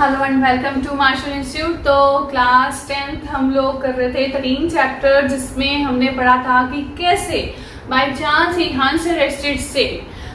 Hello and welcome to Marshal institute. तो class 10th हम लोग कर रहे थे 13 चैप्टर, जिसमें हमने पढ़ा था कि कैसे बाय चांस इनहांस रेस्टेड से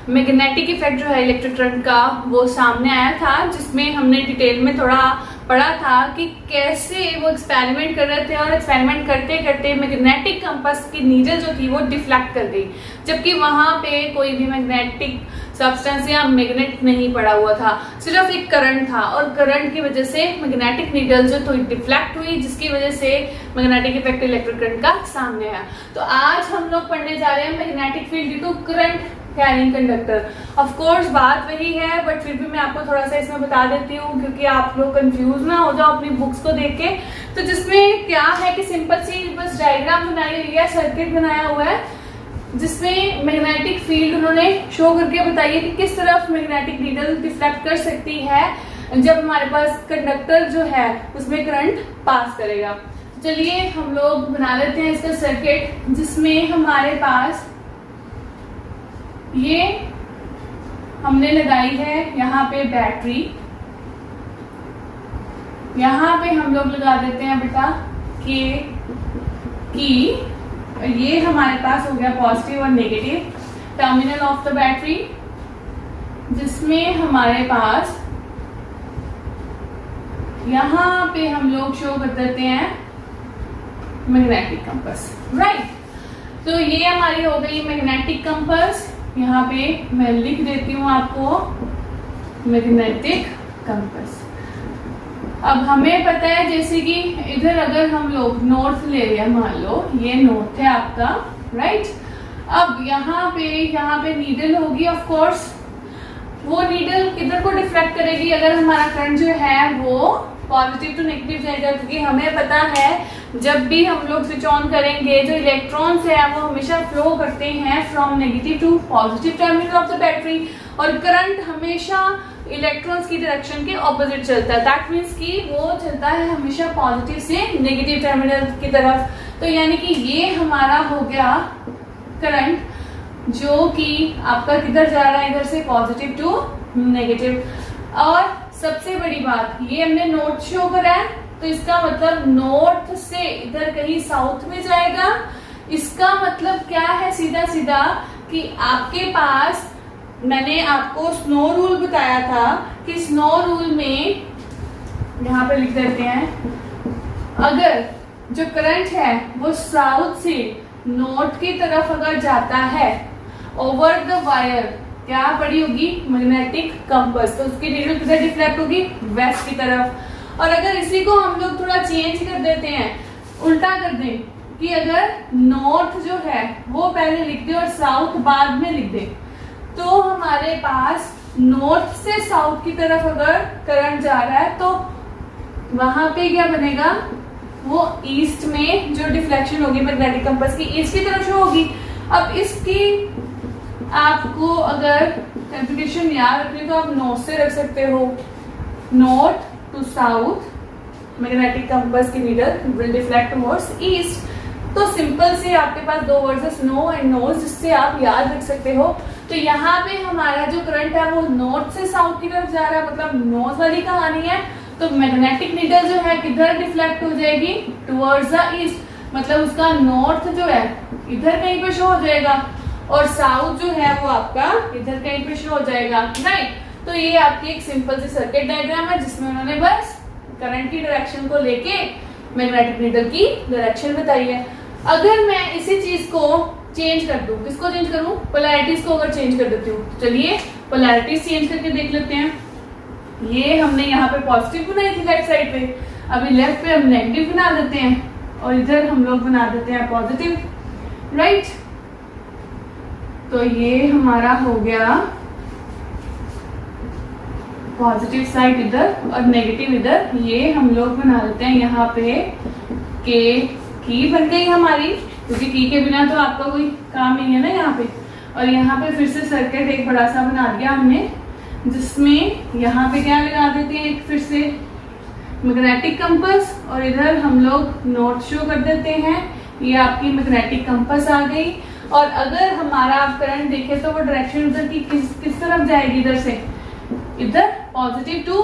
मैग्नेटिक इफेक्ट जो है इलेक्ट्रिक करंट का वो सामने आया था, जिसमें हमने डिटेल में थोड़ा पढ़ा था कि कैसे वो एक्सपेरिमेंट कर रहे थे और एक्सपेरिमेंट करते करते मैग्नेटिक कंपास की नीडल जो थी वो डिफ्लेक्ट कर गई, जबकि वहां पे कोई भी मैग्नेटिक सब्सटेंस या मैग्नेट नहीं पड़ा हुआ था, सिर्फ एक करंट था और करंट की वजह से मैग्नेटिक नीडल जो थोड़ी डिफ्लेक्ट हुई, जिसकी वजह से मैग्नेटिक इफेक्ट इलेक्ट्रिक करंट का सामने आया। तो आज हम लोग पढ़ने जा रहे हैं magnetic field due to current carrying conductor. Of course बात वही है, बट फिर भी मैं आपको थोड़ा सा इसमें बता देती हूँ क्योंकि आप लोग कंफ्यूज ना हो जाओ अपनी बुक्स को देख के। तो जिसमें क्या है कि सिंपल सी बस डायग्राम बनाई हुई है, सर्किट बनाया हुआ है, जिसमें मैग्नेटिक फील्ड उन्होंने शो करके बताइए कि किस तरफ मैग्नेटिक नीडल डिफ्लेक्ट कर सकती है जब हमारे पास कंडक्टर जो है उसमें करंट पास करेगा। चलिए हम लोग बना लेते हैं इसका सर्किट, जिसमें हमारे पास ये हमने लगाई है यहाँ पे बैटरी, यहाँ पे हम लोग लगा देते हैं बेटा की ये हमारे पास हो गया पॉजिटिव और negative terminal of the battery, जिसमें हमारे पास यहाँ पे हम लोग शो कर देते हैं मैग्नेटिक कंपास, राइट। तो ये हमारी हो गई मैग्नेटिक कंपास। यहाँ पे मैं लिख देती हूँ आपको मैग्नेटिक कंपास। अब हमें पता है जैसे कि इधर अगर हम लोग नॉर्थ ले लिया, मान लो ये नॉर्थ है आपका, राइट। अब यहाँ पे नीडल होगी, ऑफ कोर्स वो नीडल किधर को डिफ्लेक्ट करेगी अगर हमारा करंट जो है वो पॉजिटिव टू नेगेटिव जाएगा, क्योंकि हमें पता है जब भी हम लोग स्विच ऑन करेंगे जो इलेक्ट्रॉन्स है वो हमेशा फ्लो करते हैं from negative to positive terminal of the battery, और करंट हमेशा इलेक्ट्रॉन्स की डायरेक्शन के ऑपोजिट चलता है। दैट मीन्स कि वो चलता है हमेशा पॉजिटिव से नेगेटिव टर्मिनल की तरफ। तो यानी कि ये हमारा हो गया करंट जो कि आपका किधर जा रहा है, इधर से पॉजिटिव टू नेगेटिव। और सबसे बड़ी बात, ये हमने नॉर्थ शो करा है, तो इसका मतलब नॉर्थ से इधर कहीं साउथ में जाएगा। इसका मतलब क्या है, सीधा सीधा कि आपके पास मैंने आपको स्नो रूल बताया था कि स्नो रूल में यहाँ पे लिख देते हैं, अगर जो करंट है वो साउथ से नॉर्थ की तरफ अगर जाता है ओवर द वायर, क्या पड़ी होगी मैग्नेटिक कंपास, तो उसकी नीडल किधर डिफ्लेक्ट होगी, वेस्ट की तरफ। और अगर इसी को हम लोग थोड़ा चेंज कर देते हैं, उल्टा कर दें कि अगर नॉर्थ जो है वो पहले लिख दे और साउथ बाद में लिख दे, तो हमारे पास नॉर्थ से साउथ की तरफ अगर करंट जा रहा है तो वहां पे क्या बनेगा, वो ईस्ट में जो डिफ्लेक्शन होगी मैग्नेटिक कंपास की ईस्ट की तरफ शो होगी। अब इसकी आपको अगर कैलकुलेशन याद रखनी तो आप नॉर्थ से रख सकते हो, north to south magnetic compass की needle will deflect towards east. तो सिंपल से आपके पास दो वर्ड्स है, स्नो एंड नॉर्थ, जिससे आप याद रख सकते हो। तो यहाँ पे हमारा जो करंट है वो नॉर्थ से साउथ की तरफ जा रहा है, मतलब नॉर्थ वाली कहानी है। तो मैग्नेटिक नीडल जो है किधर डिफ्लेक्ट हो जाएगी, टुवर्ड्स द ईस्ट, मतलब उसका नॉर्थ जो है इधर कहीं पे शो हो जाएगा और साउथ जो है वो आपका इधर कहीं पे शो हो जाएगा, राइट। तो ये आपकी एक सिंपल सी सर्किट डायग्राम है, जिसमें उन्होंने बस करंट की डायरेक्शन को लेके मैग्नेटिक नीडल की डायरेक्शन बताई है। अगर मैं इसी चीज को चेंज कर दूं, किसको चेंज करूं, पोलैरिटीज को अगर चेंज कर देती हूँ, चलिए पोलैरिटीज चेंज करके देख लेते हैं। ये हमने यहाँ पे पॉजिटिव बनाई थी लेफ्ट साइड पे, अभी लेफ्ट पे हम नेगेटिव बना देते हैं और इधर हम लोग बना देते हैं पॉजिटिव, राइट। तो ये हमारा हो गया पॉजिटिव साइड इधर और नेगेटिव इधर, ये हम लोग बना देते हैं यहाँ पे के की बन गई हमारी, क्योंकि की के बिना तो आपका कोई काम नहीं है ना यहाँ पे। और यहाँ पे फिर से सर्किट एक बड़ा सा बना दिया हमने, जिसमें यहाँ पे क्या लगा देते हैं, एक फिर से मैग्नेटिक कंपास, और इधर हम लोग नॉर्थ शो कर देते हैं। ये आपकी मैग्नेटिक कंपास आ गई। और अगर हमारा आप करंट देखें तो वो डायरेक्शन उधर की किस तरफ जाएगी, इधर से इधर पॉजिटिव टू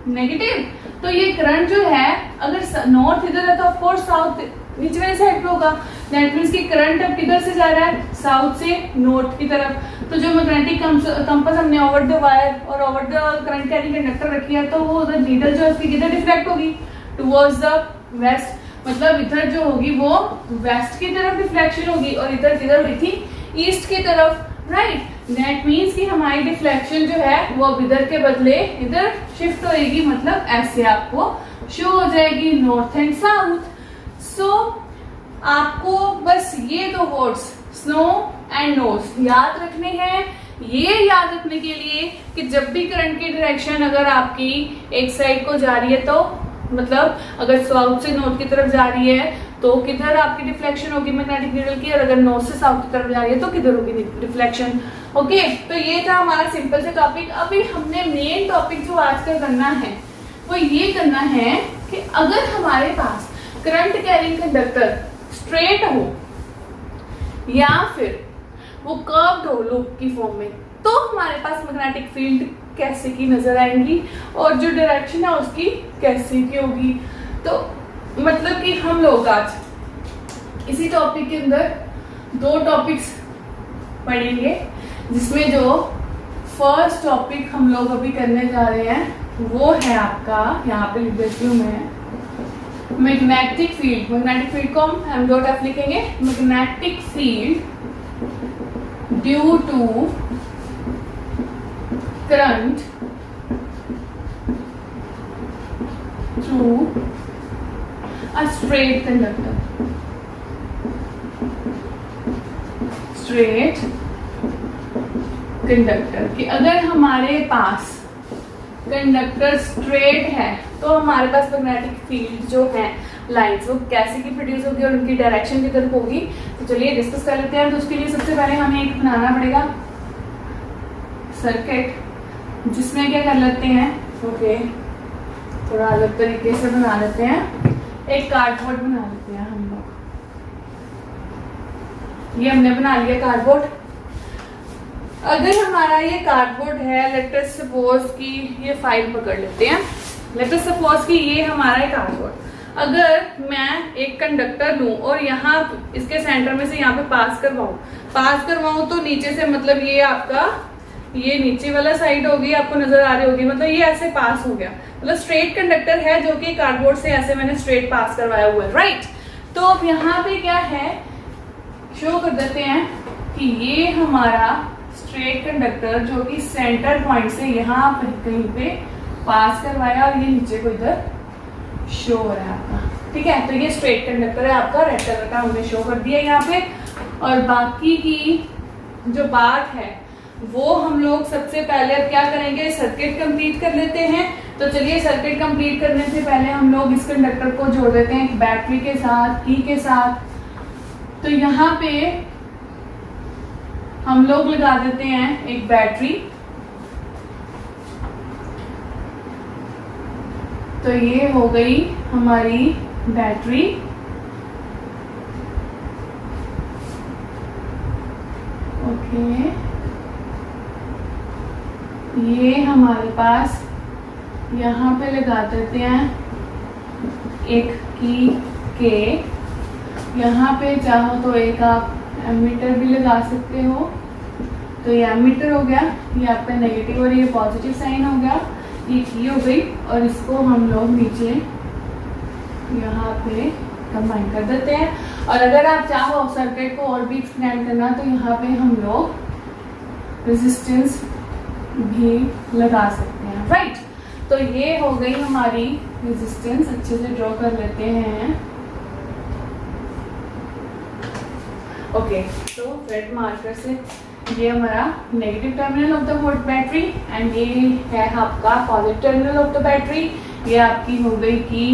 नेगेटिव। तो ये करंट जो है अगर नॉर्थ इधर है तो ऑफ कोर्स साउथ नीचे वाली साइड पे होगा। दैट मीन्स कि करंट अब किधर से जा रहा है, साउथ से नॉर्थ की तरफ। तो जो मैग्नेटिक कंपास हमने ओवर द वायर और over the current carrying conductor रखी है, तो वो उधर नीडल जो है उसकी किधर डिफ्लेक्ट होगी, टुवर्ड्स द वेस्ट। मतलब इधर जो होगी वो वेस्ट की तरफ डिफ्लेक्शन होगी और इधर किधर हुई थी, ईस्ट की तरफ, राइट। दैट मीन्स कि हमारी डिफ्लेक्शन जो है वो अब इधर के बदले इधर शिफ्ट होएगी, मतलब ऐसे आपको शो हो जाएगी, नॉर्थ एंड साउथ। सो आपको बस ये दो वर्ड्स स्नो एंड नोज याद रखने हैं। ये याद रखने के लिए कि जब भी करंट की डायरेक्शन अगर आपकी एक साइड को जा रही है, तो मतलब अगर साउथ से नॉर्थ की तरफ जा रही है तो किधर आपकी डिफ्लेक्शन होगी मैग्नेटिक नीडल की, और अगर नॉर्थ से साउथ की तरफ जा रही है तो किधर होगी डिफ्लेक्शन। ओके, तो ये था हमारा सिंपल से टॉपिक। अभी हमने मेन टॉपिक जो आज का करना है वो ये करना है कि अगर हमारे पास करंट कैरिंग कंडक्टर स्ट्रेट हो या फिर वो कर्व्ड हो लूप की फॉर्म में, तो हमारे पास मैग्नेटिक फील्ड कैसे की नजर आएंगी और जो डायरेक्शन है उसकी कैसे की होगी। तो मतलब कि हम लोग आज इसी टॉपिक के अंदर दो टॉपिक्स पढ़ेंगे, जिसमें जो फर्स्ट टॉपिक हम लोग अभी करने जा रहे हैं वो है आपका, यहाँ पे लिख देती हूँ मैं, मैग्नेटिक फील्ड। मैग्नेटिक फील्ड को हम m.f लिखेंगे, magnetic field due to current through a straight conductor. Straight conductor कि अगर हमारे पास कंडक्टर स्ट्रेट है तो हमारे पास मैग्नेटिक फील्ड जो है लाइंस वो कैसे की प्रोड्यूस होगी और उनकी डायरेक्शन की तरफ होगी। तो चलिए डिस्कस कर लेते हैं। तो उसके लिए सबसे पहले हमें एक बनाना पड़ेगा सर्किट, जिसमें क्या कर लेते हैं, ओके थोड़ा अलग तरीके से बना लेते हैं। एक कार्डबोर्ड बना लेते हैं हम लोग। ये हमने बना लिया कार्डबोर्ड। अगर हमारा ये कार्डबोर्ड है, लेट अस सपोज कि ये फाइल पकड़ लेते हैं, लेट अस सपोज कि ये हमारा है कार्डबोर्ड। अगर मैं एक कंडक्टर लूं और यहाँ इसके सेंटर में से यहाँ पे पास करवाऊं तो नीचे से, मतलब ये आपका ये नीचे वाला साइड होगी, आपको नजर आ रही होगी, मतलब ये ऐसे पास हो गया, मतलब स्ट्रेट कंडक्टर है जो कि कार्डबोर्ड से ऐसे मैंने स्ट्रेट पास करवाया हुआ है, राइट। तो अब यहाँ पे क्या है, शो कर देते हैं कि ये हमारा स्ट्रेट कंडक्टर जो कि सेंटर पॉइंट से यहाँ पे कहीं पे पास करवाया और ये नीचे को इधर शो हो रहा है आपका, ठीक है। तो ये स्ट्रेट कंडक्टर है आपका, रेड कलर का हमने शो कर दिया यहाँ पे। और बाकी की जो बात है वो हम लोग सबसे पहले अब क्या करेंगे, सर्किट कंप्लीट कर लेते हैं। तो चलिए सर्किट कंप्लीट करने से पहले हम लोग इस कंडक्टर को जोड़ देते हैं एक बैटरी के साथ, की के साथ। तो यहाँ पे हम लोग लगा देते हैं एक बैटरी। तो ये हो गई हमारी बैटरी, ओके। ये हमारे पास यहाँ पे लगा देते हैं एक की के, यहाँ पे चाहो तो एक आप एमीटर भी लगा सकते हो। तो ये एमीटर हो गया, ये आपका नेगेटिव और ये पॉजिटिव साइन हो गया, ये की हो गई। और इसको हम लोग नीचे यहाँ पे कंबाइन कर देते हैं। और अगर आप चाहो सर्किट को और भी एक्सटेंड करना तो यहाँ पे हम लोग रेजिस्टेंस भी लगा सकते हैं, राइट। तो ये हो गई हमारी रेजिस्टेंस, अच्छे से ड्रॉ कर लेते हैं, ओके। तो रेड मार्कर से ये हमारा negative terminal of the volt battery and ये है आपका positive terminal of the battery. ये आपकी हो गई की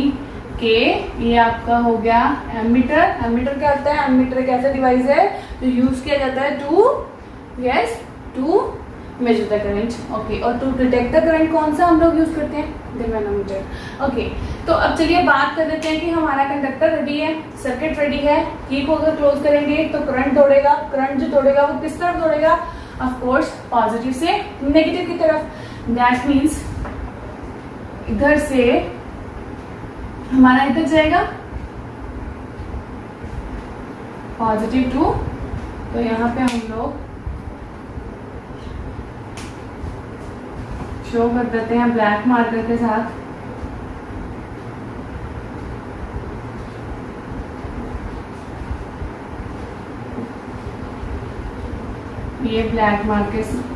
के, ये आपका हो गया एमीटर। एमीटर क्या होता है, एमीटर एक ऐसा डिवाइस है जो यूज किया जाता है to measure the current, okay. और टू डिटेक्ट द करंट कौन सा हम लोग यूज करते हैं, मैनोमीटर, ओके। तो अब चलिए बात कर लेते हैं कि हमारा कंडक्टर रेडी है, सर्किट रेडी है। की को अगर क्लोज करेंगे तो करंट दौड़ेगा, करंट जो दौड़ेगा वो किस तरफ दौड़ेगा, ऑफ कोर्स पॉजिटिव से नेगेटिव की तरफ। दैट मीन्स इधर से हमारा इधर जाएगा +2, तो यहाँ पे हम लोग शो कर देते हैं ब्लैक मार्कर के साथ। ये ब्लैक मार्कर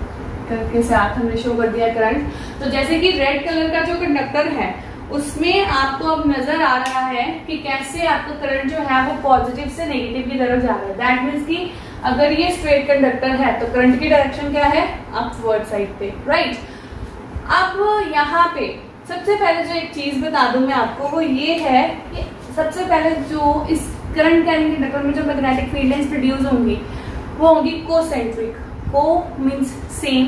के साथ हमने शो कर दिया करंट। तो जैसे कि रेड कलर का जो कंडक्टर है उसमें आपको अब नजर आ रहा है कि कैसे आपका करंट जो है वो पॉजिटिव से नेगेटिव की तरफ जा रहा है। दैट मीन्स कि अगर ये स्ट्रेट कंडक्टर है तो करंट की डायरेक्शन क्या है, अपवर्ड साइड पे, राइट। अब यहाँ पे सबसे पहले जो एक चीज बता दूं मैं आपको वो ये है कि सबसे पहले जो इस करंट कैरिंग कंडक्टर में जो मैग्नेटिक फील्ड लाइंस प्रोड्यूस होंगी वो होंगी कोसेंट्रिक। को मीन्स सेम,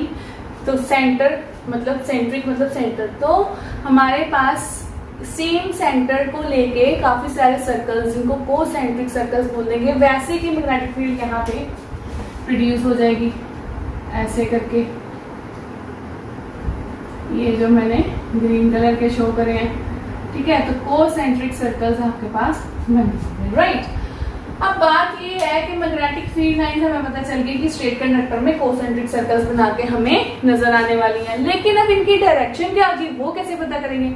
तो सेंटर मतलब सेंट्रिक मतलब सेंटर। तो हमारे पास सेम सेंटर को लेके काफी सारे सर्कल्स जिनको कोसेंट्रिक सर्कल्स बोल देंगे, वैसे की मैग्नेटिक फील्ड यहाँ पे प्रोड्यूस हो जाएगी ऐसे करके। ये जो मैंने ग्रीन कलर के शो करे हैं, ठीक है, तो कोसेंट्रिक सर्कल्स आपके पास बनेंगे, राइट। अब बात ये है कि मैग्नेटिक फील्ड लाइंस हमें पता चल गई कि स्ट्रेट कंडक्टर में कोसेंट्रिक सर्कल्स बना के हमें नजर आने वाली हैं, लेकिन अब इनकी डायरेक्शन क्या होगी वो कैसे पता करेंगे?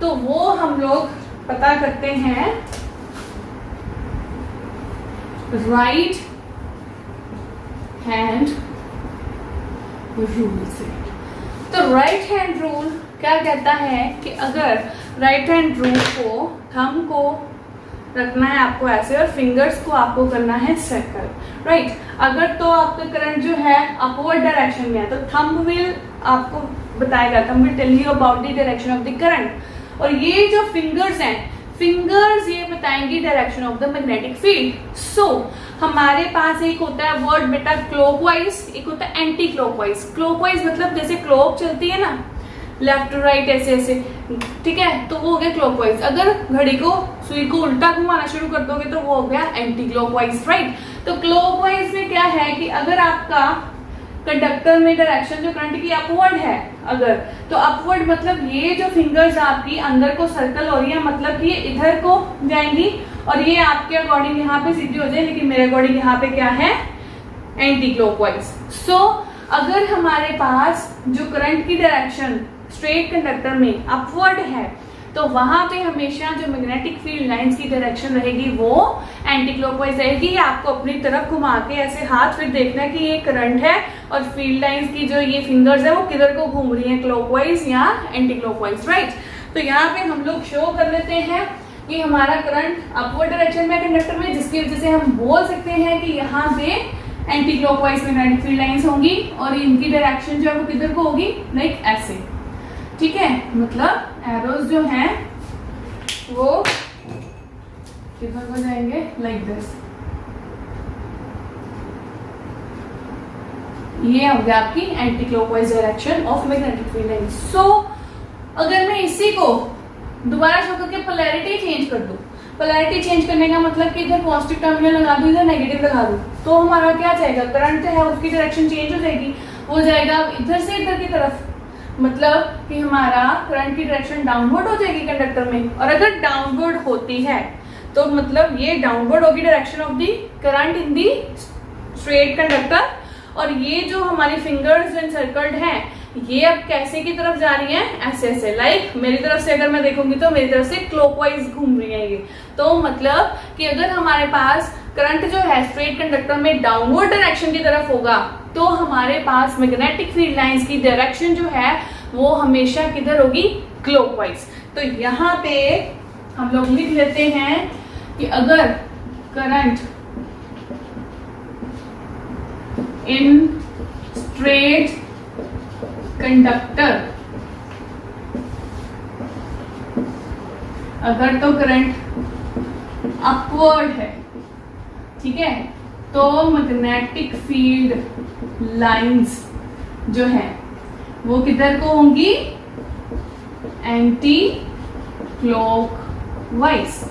तो वो हम लोग पता करते हैं राइट हैंड रूल से। तो राइट हैंड रूल क्या कहता है कि अगर राइट हैंड रूल को, थंब को रखना है आपको ऐसे और फिंगर्स को आपको करना है सर्कल, राइट। अगर तो आपका करंट जो है अपवर्ड डायरेक्शन में है तो थंब विल आपको बताएगा, thumb will tell you about the direction of the current. और ये जो फिंगर्स हैं, फिंगर्स ये बताएंगी direction of the magnetic field. So हमारे पास एक होता है वर्ड बेटा क्लॉकवाइज, एक होता है एंटी क्लॉकवाइज। क्लॉकवाइज मतलब जैसे क्लॉक चलती है ना लेफ्ट टू राइट ऐसे ऐसे, ठीक है, तो वो हो गया क्लॉकवाइज। अगर घड़ी को सुई को उल्टा घुमाना शुरू कर दोगे तो वो हो गया एंटी क्लॉकवाइज, राइट। तो क्लॉकवाइज में क्या है कि अगर आपका कंडक्टर में डायरेक्शन जो करंट की अपवर्ड है, अगर तो अपवर्ड मतलब ये जो फिंगर्स आपकी अंदर को सर्कल हो रही है, मतलब कि ये इधर को जाएंगी और ये आपके अकॉर्डिंग यहाँ पे सीधी हो जाए, लेकिन मेरे अकॉर्डिंग यहाँ पे क्या है, एंटी क्लॉकवाइज। सो अगर हमारे पास जो करंट की डायरेक्शन स्ट्रेट कंडक्टर में अपवर्ड है तो वहां पे हमेशा जो मैग्नेटिक फील्ड लाइंस की डायरेक्शन रहेगी वो एंटी क्लॉकवाइज रहेगी। आपको अपनी तरफ घुमा के ऐसे हाथ फिर देखना है कि ये करंट है और फील्ड लाइंस की जो ये फिंगर्स है वो किधर को घूम रही है, क्लॉकवाइज या एंटी क्लॉकवाइज, राइट। तो यहाँ पे हम लोग शो कर लेते हैं कि हमारा करंट अपवर्ड डायरेक्शन में कंडक्टर में, जिसकी वजह से हम बोल सकते हैं कि यहाँ पे anti clockwise magnetic field lines होंगी और इनकी डायरेक्शन जो है वो किधर को होगी, लाइक ऐसे, ठीक है। मतलब एरोज जो हैं वो किधर को जाएंगे, लाइक दिस। ये हो गया आपकी anti clockwise direction of magnetic field line. So अगर मैं इसी को दोबारा शो करके पोलैरिटी चेंज कर दूं, पोलैरिटी चेंज करने का मतलब कि इधर पॉजिटिव टर्मिनल लगा दूं, इधर नेगेटिव लगा दूं, तो हमारा क्या जाएगा, करंट जो है उसकी डायरेक्शन चेंज हो जाएगी, वो जाएगा इधर से इधर की तरफ। मतलब कि हमारा करंट की डायरेक्शन डाउनवर्ड हो जाएगी कंडक्टर में, और अगर डाउनवर्ड होती है तो मतलब ये डाउनवर्ड होगी direction of the current in the straight conductor. और ये जो हमारी फिंगर्स जो सर्कल्ड हैं ये अब कैसे की तरफ जा रही हैं, ऐसे ऐसे, लाइक मेरी तरफ से अगर मैं देखूंगी तो मेरी तरफ से क्लॉकवाइज घूम रही है ये। तो मतलब कि अगर हमारे पास करंट जो है स्ट्रेट कंडक्टर में डाउनवर्ड डायरेक्शन की तरफ होगा तो हमारे पास मैग्नेटिक फील्ड लाइंस की डायरेक्शन जो है वो हमेशा किधर होगी, क्लॉकवाइज। तो यहाँ पे हम लोग लिख लेते हैं कि अगर करंट इन स्ट्रेट कंडक्टर, अगर तो करंट अपवर्ड है, ठीक है, तो मैग्नेटिक फील्ड लाइंस जो है वो किधर को होंगी, एंटी क्लॉकवाइज।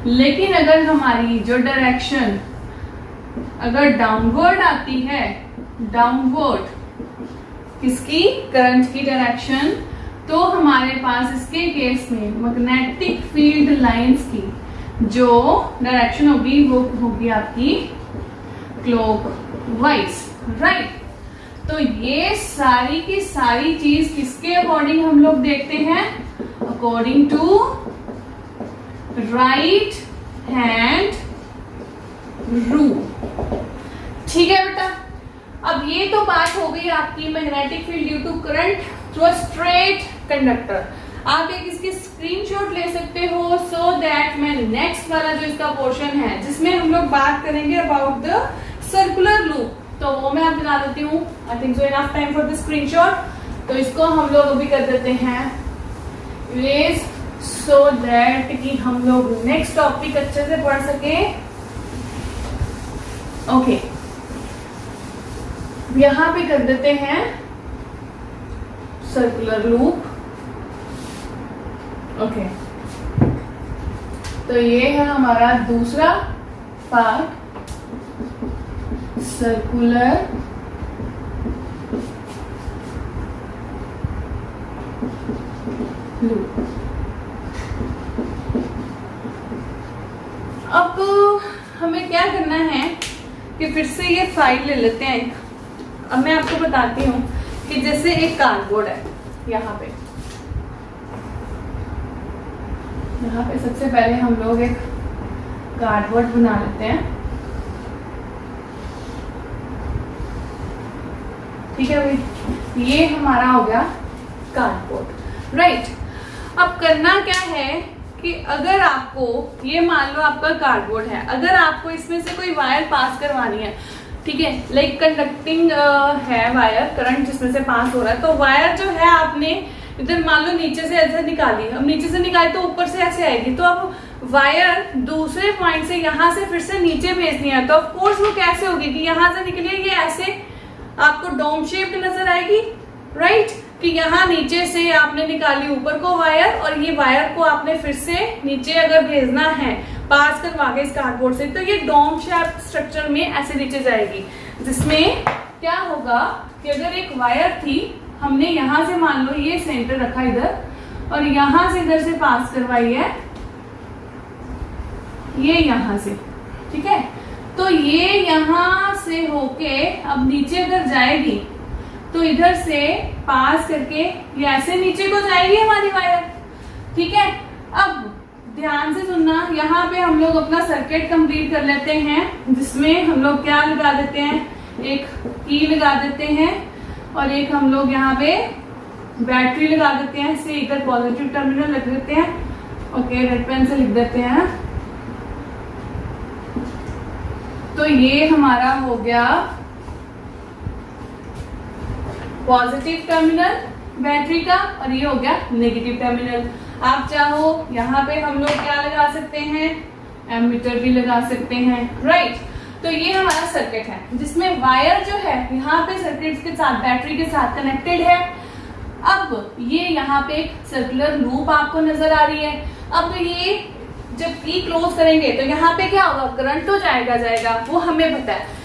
लेकिन अगर हमारी जो डायरेक्शन अगर डाउनवर्ड आती है, डाउनवर्ड किसकी, करंट की डायरेक्शन, तो हमारे पास इसके केस में मैग्नेटिक फील्ड लाइंस की जो डायरेक्शन होगी वो होगी आपकी क्लॉकवाइज, राइट। तो ये सारी की सारी चीज किसके अकॉर्डिंग हम लोग देखते हैं? According to right hand rule. ठीक है बेटा, अब ये तो बात हो गई आपकी magnetic field due to current through a straight conductor. आप एक इसकी स्क्रीनशॉट ले सकते हो सो दैट मैं नेक्स्ट वाला जो इसका पोर्शन है जिसमें हम लोग बात करेंगे अबाउट द सर्कुलर लूप, तो वो मैं आप बना देती हूँ। I think so enough time for the screenshot. तो इसको हम लोग अभी कर देते हैं इरेज सो दैट कि हम लोग नेक्स्ट टॉपिक अच्छे से पढ़ सके। ओके, यहां पे कर देते हैं सर्कुलर लूप। ओके, तो ये है हमारा दूसरा पार्ट, सर्कुलर लूप। अब हमें क्या करना है कि फिर से ये फाइल ले लेते हैं। अब मैं आपको बताती हूँ कि जैसे एक कार्डबोर्ड है, यहाँ पे सबसे पहले हम लोग एक कार्डबोर्ड बना लेते हैं। ठीक है भाई, ये हमारा हो गया कार्डबोर्ड, राइट। अब करना क्या है कि अगर आपको ये मान लो आपका कार्डबोर्ड है, अगर आपको इसमें से कोई वायर पास करवानी है, ठीक है, लाइक कंडक्टिंग है वायर, करंट जिसमें से पास हो रहा है, तो वायर जो है आपने इधर मान लो नीचे से ऐसे निकाली, अब नीचे से निकाली तो ऊपर से ऐसे आएगी, तो अब वायर दूसरे पॉइंट से यहां से फिर से नीचे भेजनी है, तो ऑफ कोर्स वो कैसे होगी कि यहां से निकली ये ऐसे आपको डोम शेप नजर आएगी, राइट, कि यहाँ नीचे से आपने निकाली ऊपर को वायर और ये वायर को आपने फिर से नीचे अगर भेजना है पास करवा के इस कार्डबोर्ड से, तो ये डोम शेप स्ट्रक्चर में ऐसे नीचे जाएगी, जिसमें क्या होगा कि अगर एक वायर थी, हमने यहां से मान लो ये सेंटर रखा इधर और यहां से इधर से पास करवाई है ये यहां से, ठीक है, तो ये यहां से होके अब नीचे अगर जाएगी तो इधर से पास करके ये ऐसे नीचे को जाएगी हमारी वायर, ठीक है। अब ध्यान से सुनना, यहाँ पे हम लोग अपना सर्किट कंप्लीट कर लेते हैं, जिसमें हम लोग क्या लगा देते हैं, एक की लगा देते हैं और एक हम लोग यहाँ पे बैटरी लगा देते हैं, इसे इधर पॉजिटिव टर्मिनल लग देते हैं। ओके, रेड पेन से लिख देते हैं। तो ये हमारा हो गया पॉजिटिव टर्मिनल बैटरी का और ये हो गया नेगेटिव टर्मिनल। आप चाहो यहाँ पे हम लोग क्या लगा सकते हैं, एमीटर भी लगा सकते हैं, राइट। तो ये हमारा सर्किट है जिसमें वायर जो है यहाँ पे सर्किट के साथ बैटरी के साथ कनेक्टेड है। अब ये यहाँ पे एक सर्कुलर लूप आपको नजर आ रही है। अब ये जब की क्लोज करेंगे तो यहाँ पे क्या होगा, करंट तो जाएगा, वो हमें पता है,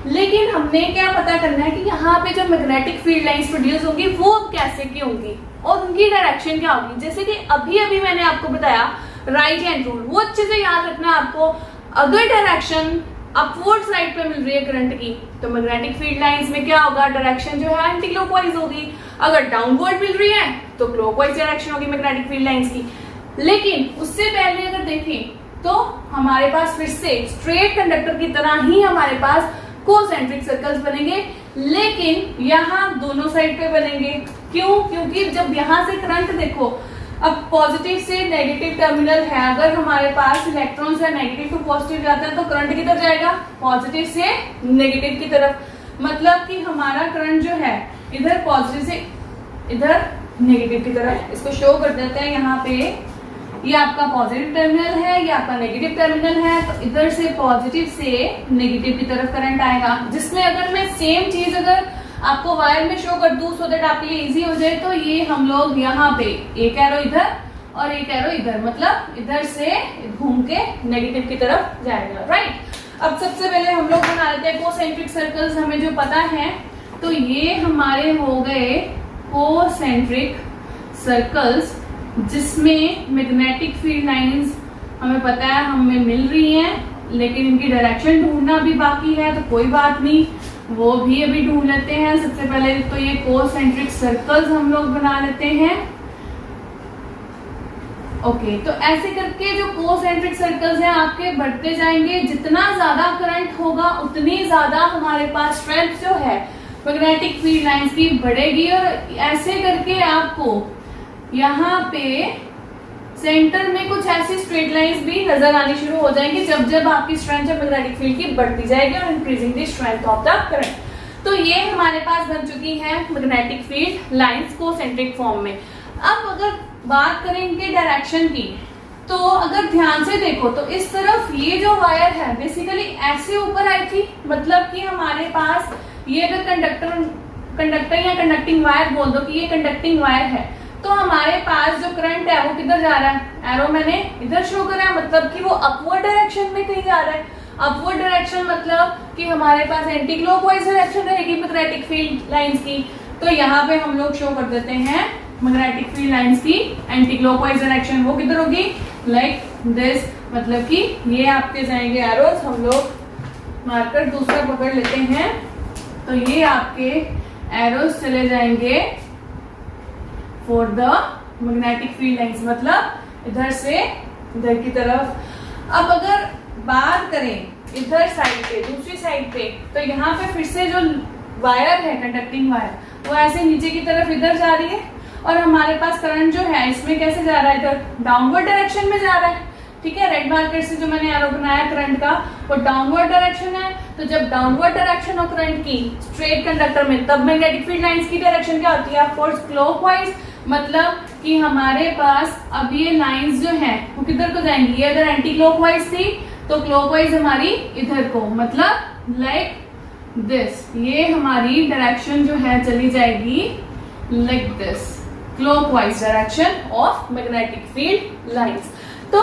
लेकिन हमने क्या पता करना है कि यहाँ पे जो मैग्नेटिक फील्ड लाइंस प्रोड्यूस होंगी वो कैसे की होंगी और उनकी डायरेक्शन क्या होगी। जैसे कि अभी मैंने आपको बताया राइट हैंड रूल, वो अच्छे से याद रखना आपको। अगर डायरेक्शन अपवर्ड साइड पे मिल रही है करंट की, तो मैग्नेटिक फील्ड लाइंस में क्या होगा, डायरेक्शन जो है एंटी क्लॉकवाइज होगी। अगर डाउनवर्ड मिल रही है तो क्लॉकवाइज डायरेक्शन होगी मैग्नेटिक फील्ड लाइंस की। लेकिन उससे पहले अगर देखें तो हमारे पास फिर से स्ट्रेट कंडक्टर की तरह ही हमारे पास कोसेंट्रिक सर्कल्स बनेंगे, लेकिन यहाँ दोनों साइड पे बनेंगे। क्यों? क्योंकि जब यहाँ से करंट देखो, अब पॉजिटिव से नेगेटिव टर्मिनल है, अगर हमारे पास इलेक्ट्रॉन्स है नेगेटिव टू पॉजिटिव जाते हैं तो करंट किधर जाएगा, पॉजिटिव से नेगेटिव की तरफ। मतलब कि हमारा करंट जो है इधर पॉजिटिव से इधर नेगेटिव की तरफ। इसको शो कर देते हैं यहाँ पे, ये आपका पॉजिटिव टर्मिनल है, ये आपका नेगेटिव टर्मिनल है, तो इधर से पॉजिटिव से नेगेटिव की तरफ करंट आएगा। जिसमें अगर मैं सेम चीज अगर आपको वायर में शो कर दूं सो दैट आपके लिए इजी हो जाए, तो ये हम लोग यहाँ पे एक एरो इधर और एक एरो इधर, मतलब इधर से घूम के नेगेटिव की तरफ जाएगा, राइट। अब सबसे पहले हम लोग बना लेते हैं कोसेंट्रिक सर्कल्स, हमें जो पता है। तो ये हमारे हो गए कोसेंट्रिक सर्कल्स जिसमें मैग्नेटिक फील्ड लाइंस हमें पता है हमें मिल रही हैं, लेकिन इनकी डायरेक्शन ढूंढना भी बाकी है, तो कोई बात नहीं, वो भी अभी ढूंढ लेते हैं। सबसे पहले तो ये कोसेंट्रिक सर्कल्स हम लोग बना लेते हैं। ओके, तो ऐसे करके जो कोसेंट्रिक सर्कल्स हैं आपके बढ़ते जाएंगे। जितना ज्यादा करंट होगा उतनी ज्यादा हमारे पास स्ट्रेंथ जो है मैग्नेटिक फील्ड लाइंस की बढ़ेगी, और ऐसे करके आपको यहाँ पे सेंटर में कुछ ऐसी स्ट्रेट लाइंस भी नजर आनी शुरू हो जाएंगी जब जब आपकी स्ट्रेंथ ऑफ मैग्नेटिक फील्ड की बढ़ती जाएगी और increasing the strength of the current. तो ये हमारे पास बन चुकी है magnetic field lines concentric form में। अब अगर बात करें इनके डायरेक्शन की, तो अगर ध्यान से देखो तो इस तरफ ये जो वायर है बेसिकली ऐसे ऊपर आई थी, मतलब कि हमारे पास ये अगर कंडक्टर या कंडक्टिंग वायर बोल दो कि ये कंडक्टिंग वायर है, तो हमारे पास जो करंट है वो किधर जा रहा है, एरो मैंने इधर शो करा है, मतलब कि वो अपवर्ड डायरेक्शन में कहीं जा रहा है। अपवर्ड डायरेक्शन मतलब कि हमारे पास एंटी क्लॉकवाइज डायरेक्शन रहेगी मैग्नेटिक फील्ड लाइंस की। तो यहाँ पे हम लोग शो कर देते हैं मैग्नेटिक फील्ड लाइंस की एंटी क्लॉकवाइज डायरेक्शन। वो किधर होगी, लाइक दिस, मतलब कि ये आपके जाएंगे एरोस, हम लोग मार्कर दूसरा पकड़ लेते हैं, तो ये आपके एरोस चले जाएंगे for the magnetic field lines, मतलब इधर से इधर की तरफ। अब अगर बात करें इधर साइड पे, दूसरी साइड पे, तो यहाँ पे फिर से जो वायर है कंडक्टिंग वायर वो ऐसे नीचे की तरफ इधर जा रही है, और हमारे पास करंट जो है इसमें कैसे जा रहा है, इधर डाउनवर्ड डायरेक्शन में जा रहा है। ठीक है, रेड मार्कर से जो मैंने एरो बनाया करंट का वो डाउनवर्ड डायरेक्शन है। तो जब डाउनवर्ड डायरेक्शन ऑफ करंट की स्ट्रेट कंडक्टर में, तब मैग्नेटिक फील्ड लाइंस की डायरेक्शन क्या होती है, ऑफ कोर्स क्लॉकवाइज, मतलब कि हमारे पास अब ये लाइंस जो है वो किधर को जाएंगी, ये अगर एंटी क्लॉकवाइज थी तो क्लॉकवाइज हमारी इधर को, मतलब लाइक दिस, ये हमारी डायरेक्शन जो है चली जाएगी like this, clockwise direction of magnetic field lines. तो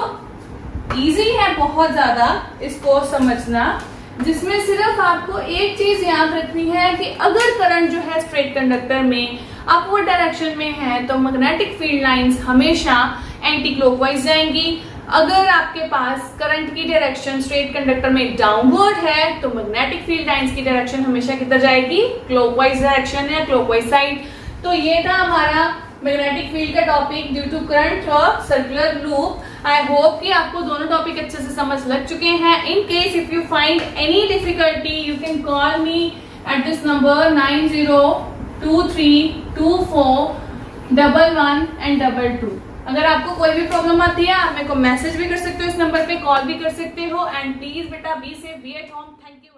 इजी है बहुत ज्यादा इसको समझना, जिसमें सिर्फ आपको एक चीज याद रखनी है कि अगर करंट जो है स्ट्रेट कंडक्टर में अपवर्ड डायरेक्शन में है तो मैग्नेटिक फील्ड लाइंस हमेशा एंटी क्लॉकवाइज जाएंगी। अगर आपके पास करंट की डायरेक्शन स्ट्रेट कंडक्टर में डाउनवर्ड है तो मैग्नेटिक फील्ड लाइंस की डायरेक्शन हमेशा किधर जाएगी, क्लॉकवाइज डायरेक्शन या क्लॉकवाइज साइड। तो ये था हमारा मैग्नेटिक फील्ड का टॉपिक ड्यू टू करंट और सर्कुलर लूप। आई होप कि आपको दोनों टॉपिक अच्छे से समझ लग चुके हैं। In case if you find any difficulty you can call me at this number 9023241112। अगर आपको कोई भी प्रॉब्लम आती है आप मेरे को मैसेज भी कर सकते हो, इस नंबर पे कॉल भी कर सकते हो। एंड प्लीज बेटा be safe, be at home. Thank you.